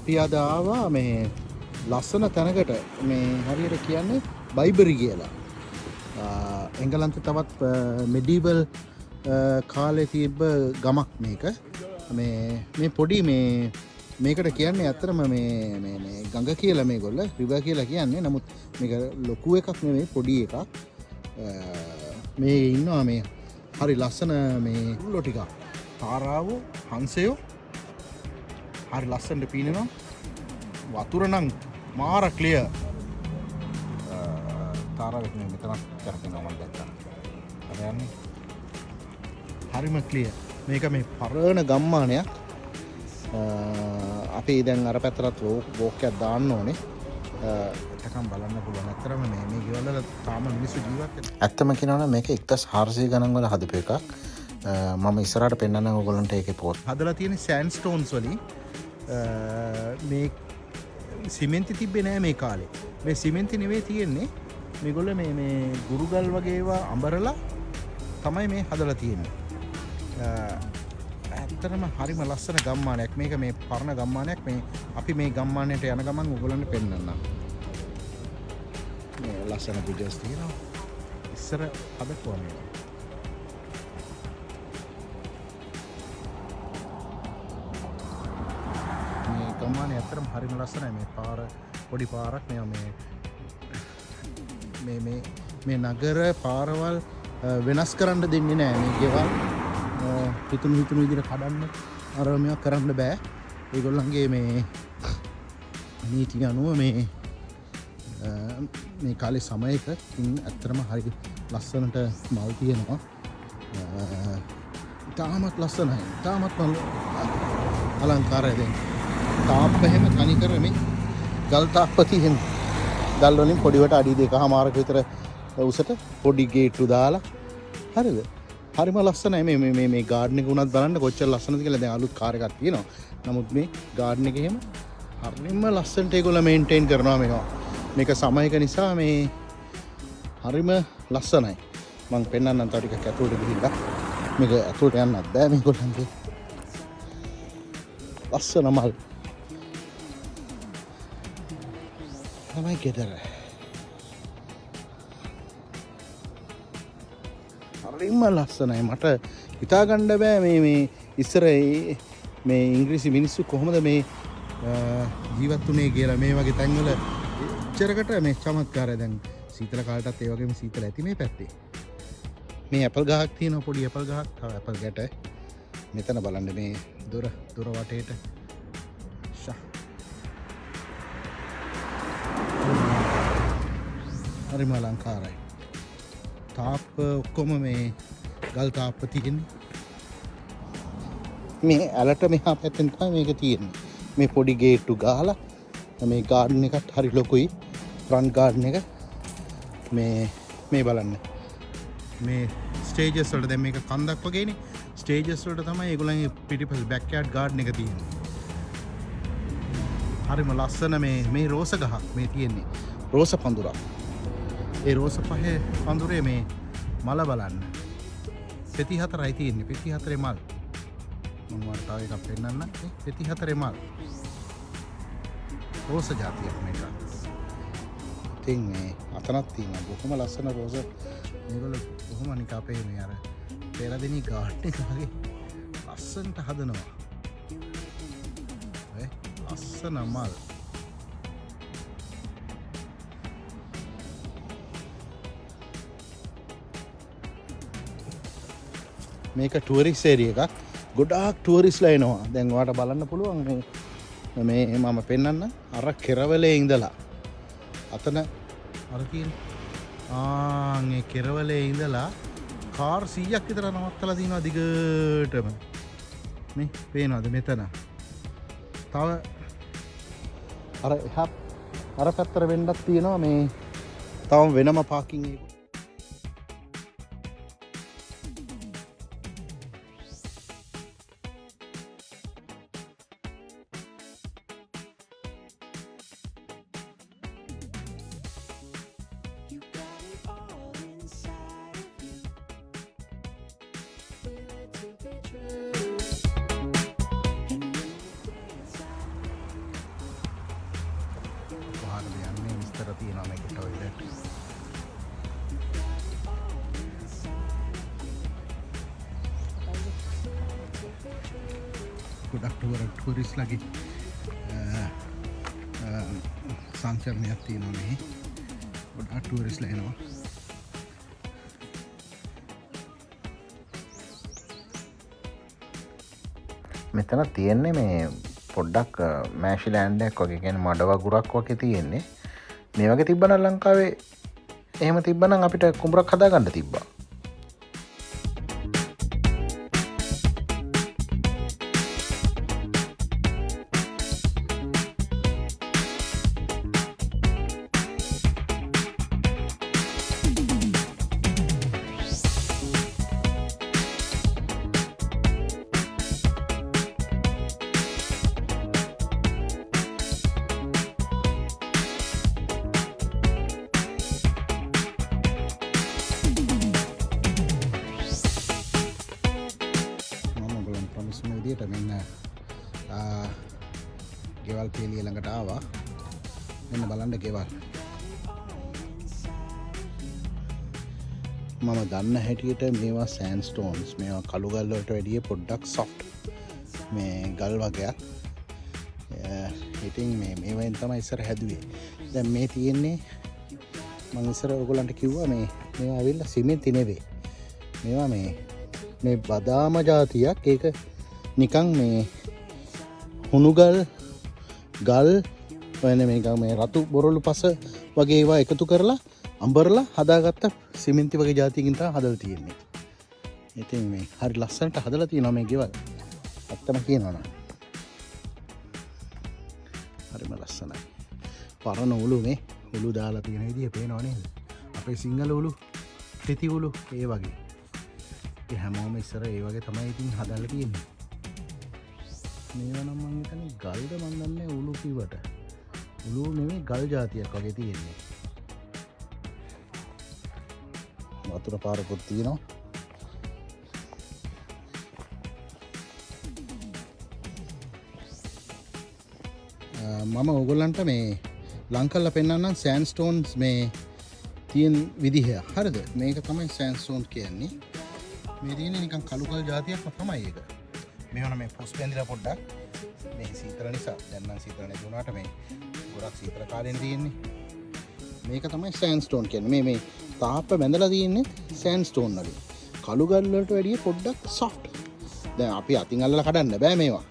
අපි අද ආවා මේ ලස්සන තැනකට මේ හරියට කියන්නේ බයිබරි කියලා. එංගලන්තේ තවත් මෙඩීවල් කාලේ තිබ්බ ගමක් මේක. මේ පොඩි මේකට කියන්නේ ඇත්තටම මේ ගඟ කියලා මේගොල්ල රිවර් කියලා කියන්නේ. නමුත් මේක ලොකු එකක් නෙමෙයි පොඩි එකක්. මේ ඉන්නවා මේ හරි ලස්සන මේ කුල්ලෝ ටික. තාරාවෝ හංසයෝ හරි ලස්සනට පීනනවා. වතුර නම් මාර ක්ලියර්. තාරාවක් නේ මෙතනක් කරකිනවා මම දැක්කා. අර යන්නේ හරිම ක්ලියර්. මේක මේ පරණ ගම්මානයක්. අපි දැන් අර පැත්තට වෝක් එකක් දාන්න ඕනේ. එතකම් බලන්න පුළුවන්. ඇත්තටම මේ ගෙවල් වල තාම මිනිස්සු ජීවත් වෙනවා. ඇත්තම කියනවනම් මේක 1400 ගණන් වල හදපු එකක්. මම ඉස්සරහට පෙන්නන්න ඕගොල්ලන්ට ඒකේ පොත්. හදලා තියෙන්නේ සෑන්ඩ් ස්ටෝන්ස් වලින්. මේ සිමෙන්ති තිබ්බේ නෑ මේ කාලේ. මේ සිමෙන්ති නෙවෙයි තියෙන්නේ. මේගොල්ල මේ ගුරුගල් වගේ ඒවා අඹරලා තමයි මේ හදලා තියෙන්නේ. ඇත්තටම හරිම ලස්සන ගම්මානයක්. මේක මේ පරණ ගම්මානයක්. මේ අපි මේ ගම්මානයට යන ගමන් ඔයගොල්ලන්ට පෙන්නන්නම්. මේ ලස්සන බිල්ඩර්ස් තියෙනවා. ඉස්සර හදපුවා මේවා. මේ ගම්මානේ ඇත්තටම හරිම ලස්සනයි. මේ පාර පොඩි පාරක් මේ නගර පාරවල් වෙනස් කරන්න දෙන්නේ නෑ. මේ ගෙවල් හිතුණු විදිහට කඩන්න අර මේවා කරන්න බෑ. ඒගොල්ලන්ගේ මේ නීති අනුව මේ කාලේ සමයක ඇත්තටම හරි ලස්සනට මල් තියෙනවා. තාමත් ලස්සනයි. තාමත් අලංකාරය දෙන්න. තාප්ප එහෙම තනි කර මේ ගල් තාප්ප තියෙන. ගල් වලින් පොඩිවට අඩි 2.5 විතර උසට පොඩි ගේට්ටු දාලා හරිද? හරිම ලස්සනයි. මේ ගාඩන් එක උනත් බලන්න කොච්චර ලස්සනද කියලා. දැන් අලුත් කාර් එකක් තියෙනවා. නමුත් මේ ගාඩන් එක එහෙම හරිම ලස්සනට ඒගොල්ලෝ මේන්ටේන් කරනවා මේවා. මේක සමයක නිසා මේ හරිම ලස්සනයි. මම පෙන්නන්නම් තව ටිකක් ඇතුළට ගිහිල්ලා. මේක ඇතුළට යන්නත් බෑ මේගොල්ලන්ගේ. ලස්සන මල්. තමයි ගෙදර. හරිම ලස්සනයි. මට හිතා ගන්න බෑ මේ ඉස්සර මේ ඉංග්‍රීසි මිනිස්සු කොහොමද මේ ජීවත් වුනේ කියලා. මේ වගේ තැන්වල එච්චරකට මේ චමත්කාරය. දැන් සීතල කාලටත් ඒ වගේම සීතල ඇති මේ පැත්තේ. මේ ඇපල් ගහක් තියෙනවා. පොඩි ඇපල් ගහක්. තව ඇපල් ගැට. මෙතන බලන්න මේ දොර වටේට. හරිම අලංකාරයි. තාප්ප ඔක්කොම මේ ගල් තාප්ප තියෙන්නේ. මේ ඇලට මෙහා පැත්තෙන් තමයි මේක තියෙන්නේ. මේ පොඩි ගේට්ටු ගහලා මේ ගාඩන් එකත් හරි ලොකුයි. ෆ්‍රන්ට් ගාඩන් එක. මේ බලන්න. මේ ස්ටේජස් වලට දැන් මේක කන්දක් වගේනේ. ස්ටේජස් වලට තමයි ඒගොල්ලන්ගේ පිටිපස්ස බෑක් යාඩ් ගාඩන් එක තියෙන්නේ. හරිම ලස්සන මේ රෝස ගහක් මේ තියෙන්නේ. රෝස පඳුරක්. ඒ රෝස පහේ පඳුරේ මේ මල බලන්න. පෙති 4යි තියෙන්නේ. පෙති 4 මල්. මම වර්තාව එකක් පෙන්නන්න. පෙති 4 මල්. රෝස జాතියක් මේක. ඉතින් මේ අතනක් තියෙනවා. බොහොම ලස්සන රෝස. මේගොල්ලෝ බොහොම නික අපේ මේ අර පෙරදෙනි ගාඩන් එක වගේ ලස්සනට හදනවා. ලස්සන මල්. මේක ටුවරිස්ට් ඒරියා එකක්. ගොඩාක් ටුවරිස්ට්ලා එනවා. දැන් ඔයාලට බලන්න පුළුවන් මේ මම පෙන්නන්න අර කෙරවලේ ඉඳලා අතන අර තියෙන ඒ කෙරවලේ ඉඳලා කාර් 100ක් විතර නවත්තලා දිනවා දිගටම. මේ පේනවද මෙතන? තව අර පැත්තට වෙන්නත් තියෙනවා මේ තවම වෙනම පාකින් එක. විතර තියෙනවා මේකේ ටොයිලට්. ගොඩක් ටුරිස්ට්ලාගේ සංචරණයක් තියෙනවා මේ. ගොඩක් ටුරිස්ට්ලා එනවා. මෙතන තියෙන්නේ මේ පොඩ්ඩක් මෑෂිලෑන්ඩ් එකක් වගේ, කියන්නේ මඩ වගුරක් වගේ තියෙන්නේ. මේ වගේ තිබ්බනම් ලංකාවේ එහෙම තිබ්බනම් අපිට කුඹරක් හදාගන්න තිබ්බා. විදියට මෙන්න ගෙවල් පෙළිය ළඟට ආවා. මෙන්න බලන්න ගෙවල්. මම දන්න හැටියට මේවා සෑන්ඩ්ස්ටෝන්ස්. මේවා කළු ගල් වලට වැඩිය පොඩ්ඩක් සොෆ්ට් මේ ගල් වගේක්. ඉතින් මේවෙන් තමයි ඉස්සර හැදුවේ. දැන් මේ තියෙන්නේ මම ඉස්සර ඔයගොල්ලන්ට කිව්වා මේවා ඇවිල්ලා සිමෙන්ති නෙවෙයි. මේවා මේ බදාම జాතියක්. ඒක නිකන් මේ හුණුගල් ගල් වෙන මේ රතු බොරළු පස වගේ ඒවා එකතු කරලා අඹරලා හදාගත්ත සිමෙන්ති වගේ జాතියකින් තමයි හදලා තියෙන්නේ. ඉතින් මේ හරි ලස්සනට හදලා තියෙනවා මේ ගෙවල්. ඇත්තම කියනවා නම් හරිම ලස්සනයි. පරණ උළු මේ උළු දාලා තියෙන විදිය පේනව නේද? අපේ සිංහල උළු, තෙති උළු ඒ වගේ. ඒ හැමෝම ඉස්සර ඒ වගේ තමයි ඉතින් හදලා තියෙන්නේ. මේවා නම් මං හිතන්නේ ගල්ද මන් දන්නේ උළු කිව්වට. උළු නෙමෙයි ගල් జాතියක් වගේ තියෙන්නේ. වතුර පාරකුත් තියෙනවා. මම ඕගොල්ලන්ට මේ ලං කරලා පෙන්නන්නම් සෑන්ඩ්ස්ටෝන්ස් මේ තියෙන විදිහ. හරිද? මේක තමයි සෑන්ඩ්ස්ටෝන් කියන්නේ. මේ තියෙන්නේ නිකන් කළු ගල් జాතියක් තමයි ඒක. මේවන මේ පොස් බැඳිලා පොඩ්ඩක් මේ සීතල නිසා. දැන් නම් සීතල නැති වුණාට මේ ගොඩක් සීතල කාලෙන් තියෙන්නේ. මේක තමයි සෑන්ඩ්ස්ටෝන් කියන්නේ. මේ තාප්ප බැඳලා තියෙන්නේ සෑන්ඩ්ස්ටෝන් වලින්. කළු ගල් වලට වැඩිය පොඩ්ඩක් සොෆ්ට්. දැන් අපි අතින් අල්ලලා කඩන්න බෑ මේවා.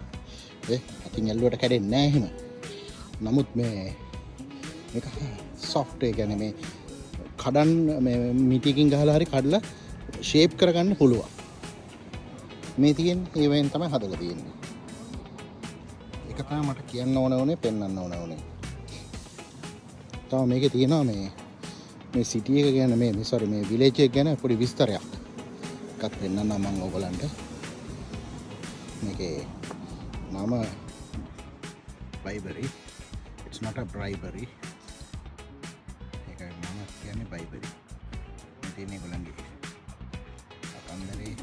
අතින් ඇල්ලුවට කැඩෙන්නේ නැහැ එහෙම. නමුත් මේක සොෆ්ට්. ඒ කියන්නේ මේ කඩන් මේ මිටිකින් ගහලා හරි කඩලා ෂේප් කරගන්න පුළුවන්. මේ තියෙන්නේ ඒ වෙන් තමයි හදලා තියෙන්නේ. ඒක තමයි මට කියන්න ඕන උනේ, පෙන්වන්න ඕන උනේ. තව මේකේ තියෙනවා මේ සිටි එක ගැන මේ විලේජ් එක ගැන පොඩි විස්තරයක්. එකක් පෙන්වන්නම් මම ඔයගලන්ට. මේකේ නම බයිබරි. It's not a bribery. ඒකයි මම කියන්නේ බයිබරි. මේ තියෙන්නේ ඔයගලන්ගේ අකන්දරේ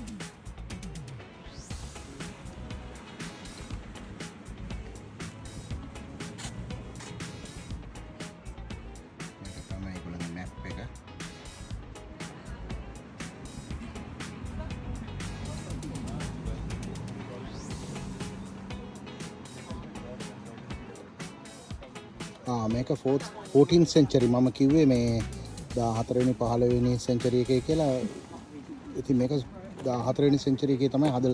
මේක 14th century මම කිව්වේ මේ 14 වෙනි 15 වෙනි century එකේ කියලා. ඉතින් මේක 14 වෙනි century එකේ තමයි හදලා